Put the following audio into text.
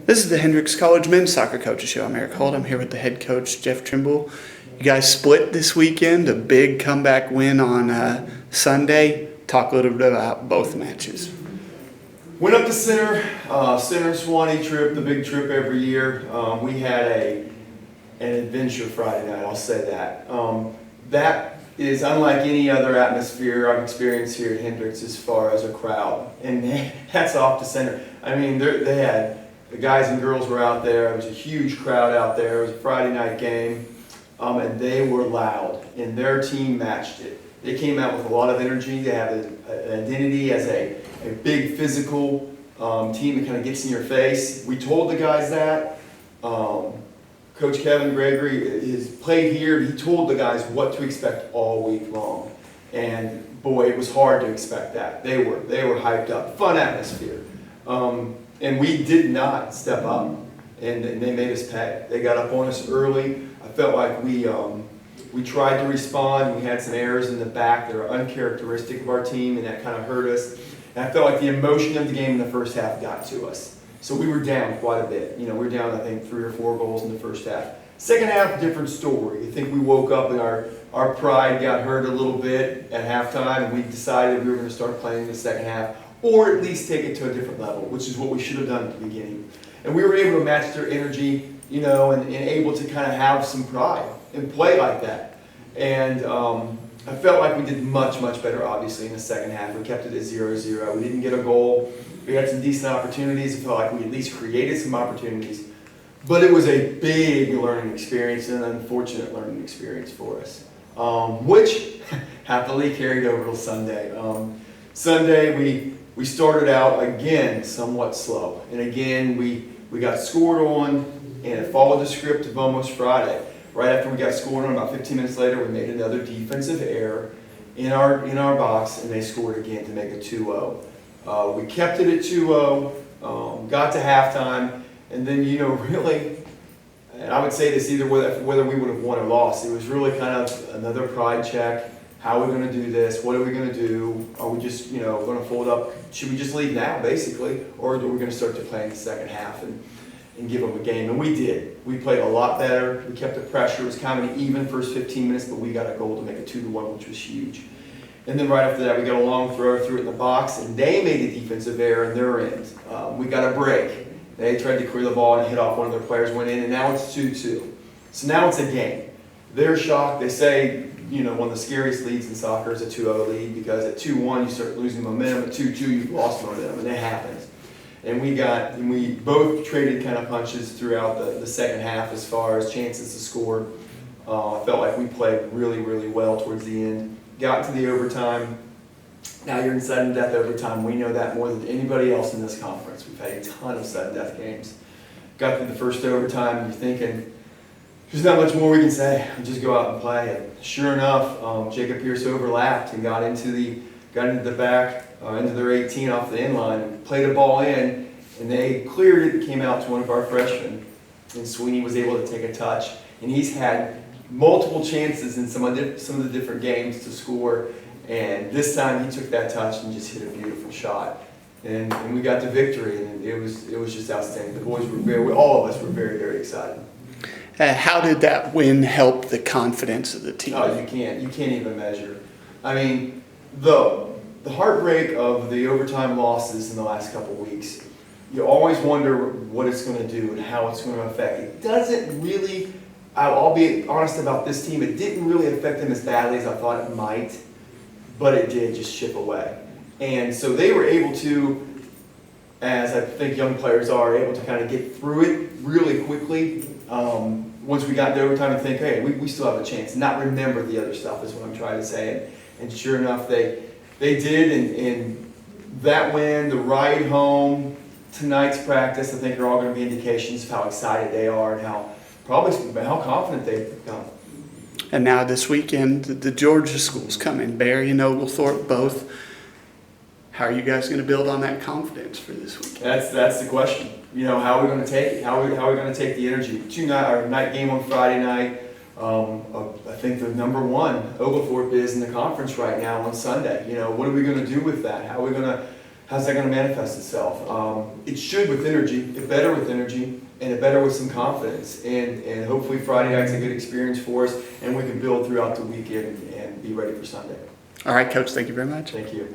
This is the Hendrix College Men's Soccer Coaches Show. I'm Eric Holt. I'm here with the head coach, Jeff Trimble. You guys split this weekend, a big comeback win on Sunday. Talk a little bit about both matches. Went up to Center Swanee trip, the big trip every year. We had an adventure Friday night, I'll say that. That is unlike any other atmosphere I've experienced here at Hendrix as far as a crowd. And hats off to Center. I mean, they had, the guys and girls were out there. It was a huge crowd out there. It was a Friday night game. And they were loud, and their team matched it. They came out with a lot of energy. They have an identity as a big physical team that kind of gets in your face. We told the guys that. Coach Kevin Gregory is played here. He told the guys what to expect all week long. And boy, it was hard to expect that. They were hyped up. Fun atmosphere. And we did not step up, and they made us pay. They got up on us early. I felt like we tried to respond. We had some errors in the back that are uncharacteristic of our team, and that kind of hurt us. And I felt like the emotion of the game in the first half got to us. So we were down quite a bit. You know, we were down, I think, 3 or 4 goals in the first half. Second half, different story. I think we woke up and our pride got hurt a little bit at halftime, and we decided we were going to start playing in the second half, or at least take it to a different level, which is what we should have done at the beginning. And we were able to match their energy, you know, and able to kind of have some pride and play like that. And I felt like we did much, much better, obviously, in the second half. We kept it at 0-0. We didn't get a goal. We had some decent opportunities. I felt like we at least created some opportunities. But it was a big learning experience and an unfortunate learning experience for us, which happily carried over till Sunday. Sunday, we started out, again, somewhat slow. And again, we got scored on, and it followed the script of almost Friday. Right after we got scored on, about 15 minutes later, we made another defensive error in our box, and they scored again to make it 2-0. We kept it at 2-0, got to halftime, and then, you know, really, and I would say this either whether we would have won or lost, it was really kind of another pride check. How are we going to do this? What are we going to do? Are we just, you know, going to fold up? Should we just leave now, basically? Or are we going to start to play in the second half and give them a game? And we did. We played a lot better. We kept the pressure. It was kind of an even first 15 minutes, but we got a goal to make it 2-1, which was huge. And then right after that, we got a long throw, threw it in the box, and they made a defensive error in their end. We got a break. They tried to clear the ball and hit off one of their players, went in, and now it's 2-2. So now it's a game. They're shocked. They say, you know, one of the scariest leads in soccer is a 2-0 lead, because at 2-1 you start losing momentum. At 2-2 you've lost momentum, and that happens. And we both traded kind of punches throughout the second half as far as chances to score. I felt like we played really, really well towards the end. Got to the overtime. Now you're in sudden death overtime. We know that more than anybody else in this conference. We've had a ton of sudden death games. Got through the first overtime, and you're thinking, there's not much more we can say. We just go out and play. And sure enough, Jacob Pierce overlapped and got into the back, into their 18 off the end line, and played a ball in, and they cleared it and came out to one of our freshmen. And Sweeney was able to take a touch, and he's had multiple chances in some of the different games to score, and this time he took that touch and just hit a beautiful shot. And we got the victory, and it was just outstanding. The boys were all of us were very, very excited. How did that win help the confidence of the team? Oh, you can't even measure. I mean, the heartbreak of the overtime losses in the last couple of weeks, you always wonder what it's going to do and how it's going to affect. It doesn't really, I'll be honest about this team, it didn't really affect them as badly as I thought it might, but it did just chip away. And so they were able to, as I think young players are, able to kind of get through it really quickly. Once we got to overtime and think, hey, we still have a chance, not remember the other stuff is what I'm trying to say. And sure enough, they did, and that win, the ride home, tonight's practice, I think are all going to be indications of how excited they are and how confident they've become. And now this weekend, the Georgia schools come in, Barry and Oglethorpe both. How are you guys going to build on that confidence for this weekend? That's the question. You know, how are we going to take it? How are we going to take the energy? Our night game on Friday night. I think the number one Oglethorpe is in the conference right now on Sunday. You know, what are we going to do with that? How are we going to how's that going to manifest itself? It should with energy, it better with energy, and it better with some confidence. And hopefully Friday night's a good experience for us, and we can build throughout the weekend and be ready for Sunday. All right, Coach, thank you very much. Thank you.